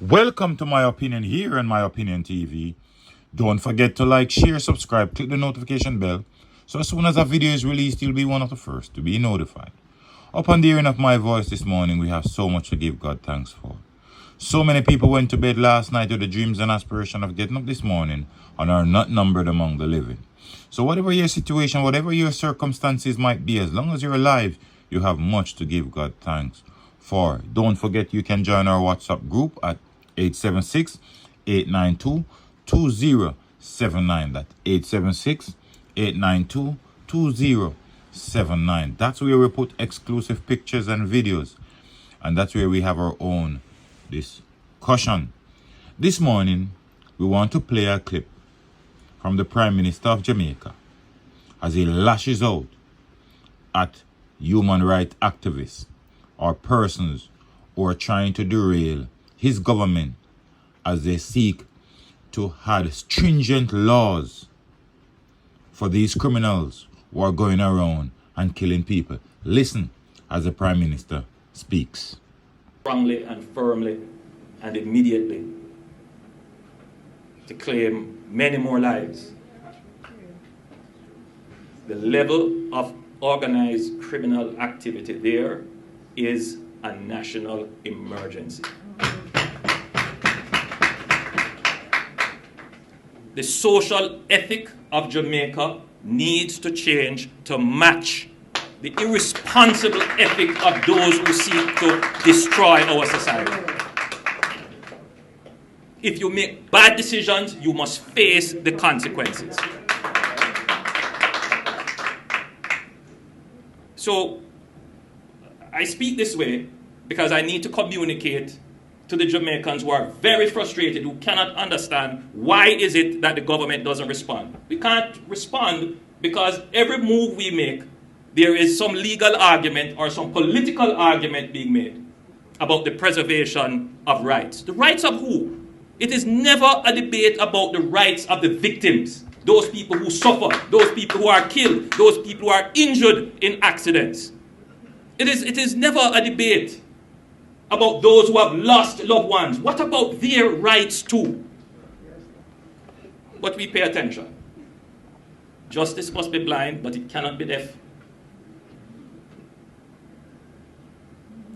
Welcome to My Opinion here on My Opinion TV. Don't forget to like, share, subscribe, click the notification bell so as soon as a video is released, you'll be one of the first to be notified. Upon the hearing of my voice this morning, we have so much to give God thanks for. So many people went to bed last night with the dreams and aspiration of getting up this morning and are not numbered among the living. So whatever your situation, whatever your circumstances might be, as long as you're alive, you have much to give God thanks for. Don't forget you can join our WhatsApp group at 876-892-2079. That's 876-892-2079. That's where we put exclusive pictures and videos. And that's where we have our own discussion. This morning, we want to play a clip from the Prime Minister of Jamaica as he lashes out at human rights activists or persons who are trying to derail his government as they seek to have stringent laws for these criminals who are going around and killing people. Listen as the Prime Minister speaks. Strongly and firmly and immediately to claim many more lives. The level of organized criminal activity there is a national emergency. The social ethic of Jamaica needs to change to match the irresponsible ethic of those who seek to destroy our society. If you make bad decisions, you must face the consequences. So, I speak this way because I need to communicate to the Jamaicans who are very frustrated, who cannot understand why is it that the government doesn't respond. We can't respond because every move we make, there is some legal argument or some political argument being made about the preservation of rights. The rights of who? It is never a debate about the rights of the victims, those people who suffer, those people who are killed, those people who are injured in accidents. It is never a debate about those who have lost loved ones. What about their rights too? But we pay attention. Justice must be blind, but it cannot be deaf.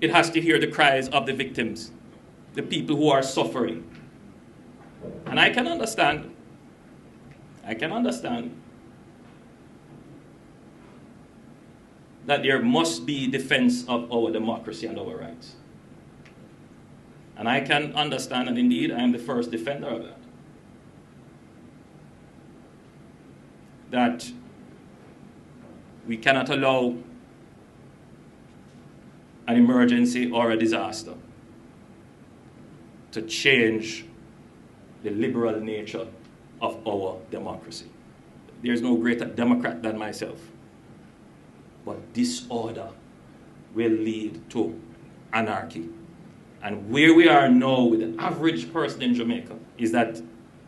It has to hear the cries of the victims, the people who are suffering. And I can understand that there must be defense of our democracy and our rights. And I can understand, and indeed I am the first defender of that, that we cannot allow an emergency or a disaster to change the liberal nature of our democracy. There's no greater Democrat than myself. But disorder will lead to anarchy. And where we are now with the average person in Jamaica is that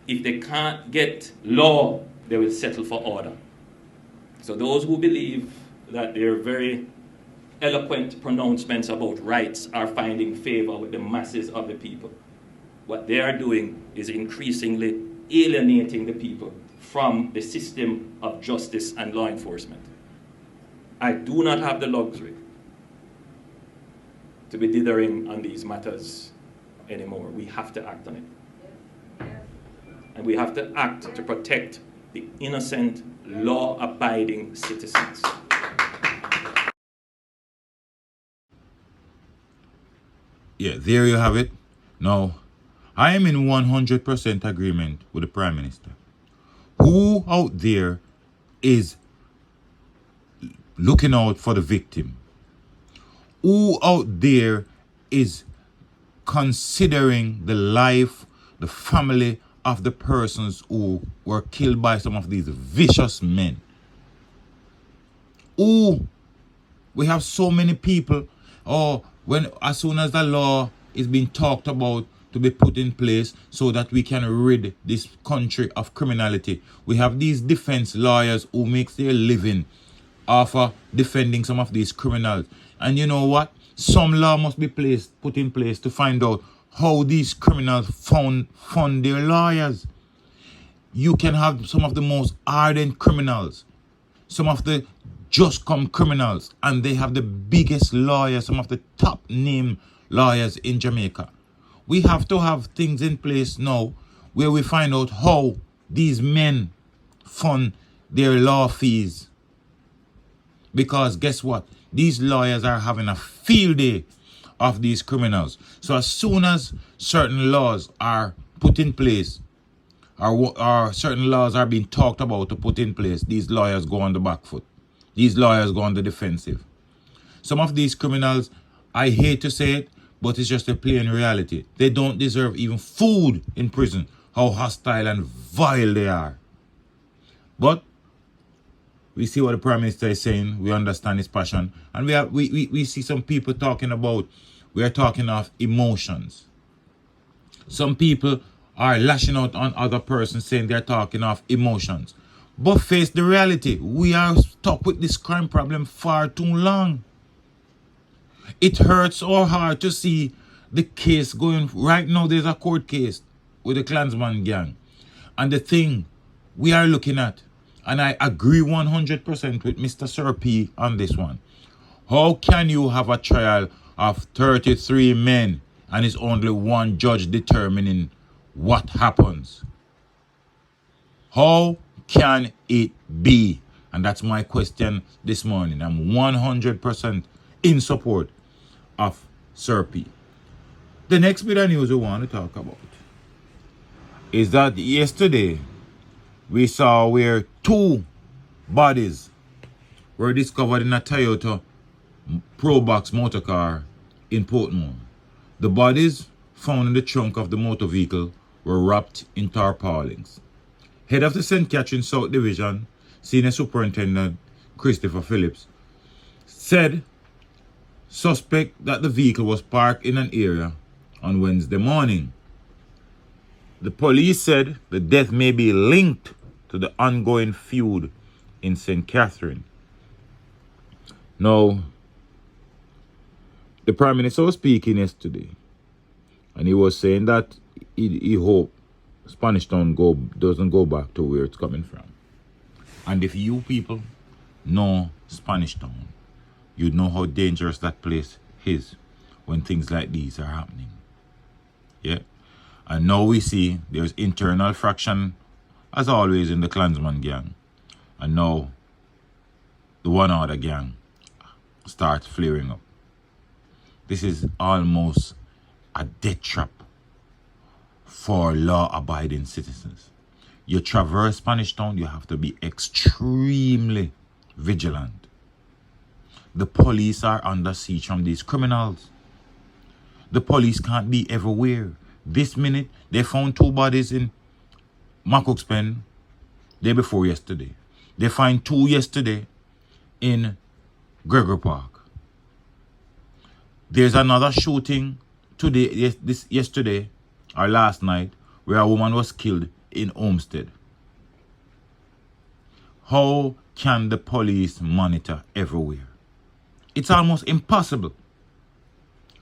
if they can't get law, they will settle for order. So those who believe that their very eloquent pronouncements about rights are finding favor with the masses of the people, what they are doing is increasingly alienating the people from the system of justice and law enforcement. I do not have the luxury to be dithering on these matters anymore. We have to act on it. And we have to act to protect the innocent, law-abiding citizens. Yeah, there you have it. Now, I am in 100% agreement with the Prime Minister. Who out there is looking out for the victim? Who out there is considering the life, the family of the persons who were killed by some of these vicious men? Who? We have so many people, as soon as the law is being talked about to be put in place so that we can rid this country of criminality, we have these defense lawyers who makes their living off of defending some of these criminals. And you know what? Some law must be put in place to find out how these criminals fund their lawyers. You can have some of the most ardent criminals, some of the just come criminals, and they have the biggest lawyers, some of the top name lawyers in Jamaica. We have to have things in place now where we find out how these men fund their law fees. Because guess what? These lawyers are having a field day of these criminals. So as soon as certain laws are put in place, or certain laws are being talked about to put in place, these lawyers go on the back foot. These lawyers go on the defensive. Some of these criminals, I hate to say it, but it's just a plain reality. They don't deserve even food in prison, how hostile and vile they are. But we see what the Prime Minister is saying. We understand his passion. And we see some people talking about, we are talking of emotions. Some people are lashing out on other persons saying they're talking of emotions. But face the reality. We are stuck with this crime problem far too long. It hurts our heart to see the case going. Right now there's a court case with the Klansman gang. And the thing we are looking at, and I agree 100% with Mr. Sir P on this one. How can you have a trial of 33 men and it's only one judge determining what happens? How can it be? And that's my question this morning. I'm 100% in support of Sir P. The next bit of news we want to talk about is that yesterday we saw where 2 bodies were discovered in a Toyota probox motor car in Portmore. The bodies found in the trunk of the motor vehicle were wrapped in tarpaulins. Head of the St. Catherine South Division, Senior Superintendent Christopher Phillips, said suspect that the vehicle was parked in an area on Wednesday morning. The police said the death may be linked to the ongoing feud in St. Catherine. Now, the Prime Minister was speaking yesterday, and he was saying that he hoped Spanish Town doesn't go back to where it's coming from. And if you people know Spanish Town, you know how dangerous that place is when things like these are happening. Yeah? And now we see there's internal fraction, as always, in the Klansman gang. And now the one other gang starts flaring up. This is almost a death trap for law-abiding citizens. You traverse Spanish Town, you have to be extremely vigilant. The police are under siege from these criminals. The police can't be everywhere. This minute, they found 2 bodies in Macook's Pen day before yesterday. They find 2 yesterday in Gregory Park. There's another shooting today, yesterday or last night, where a woman was killed in Olmsted. How can the police monitor everywhere? It's almost impossible.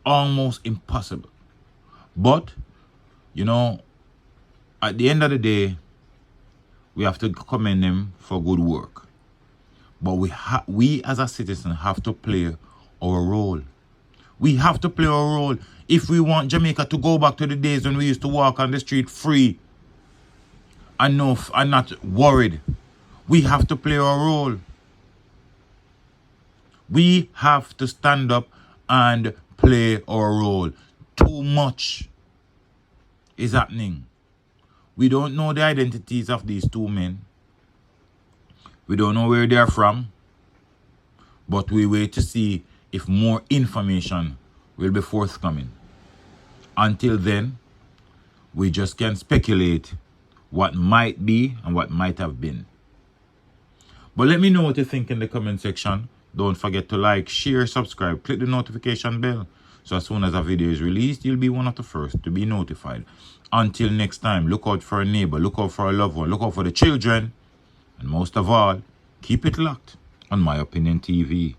Almost impossible. But, you know, at the end of the day, we have to commend them for good work. But we as a citizen have to play our role. We have to play our role if we want Jamaica to go back to the days when we used to walk on the street free and not worried. We have to play our role. We have to stand up and play our role. Too much is happening. We don't know the identities of these 2 men. We don't know where they are from. But we wait to see if more information will be forthcoming. Until then, we just can speculate what might be and what might have been. But let me know what you think in the comment section. Don't forget to like, share, subscribe, click the notification bell. So as soon as a video is released, you'll be one of the first to be notified. Until next time, look out for a neighbor, look out for a loved one, look out for the children. And most of all, keep it locked on My Opinion TV.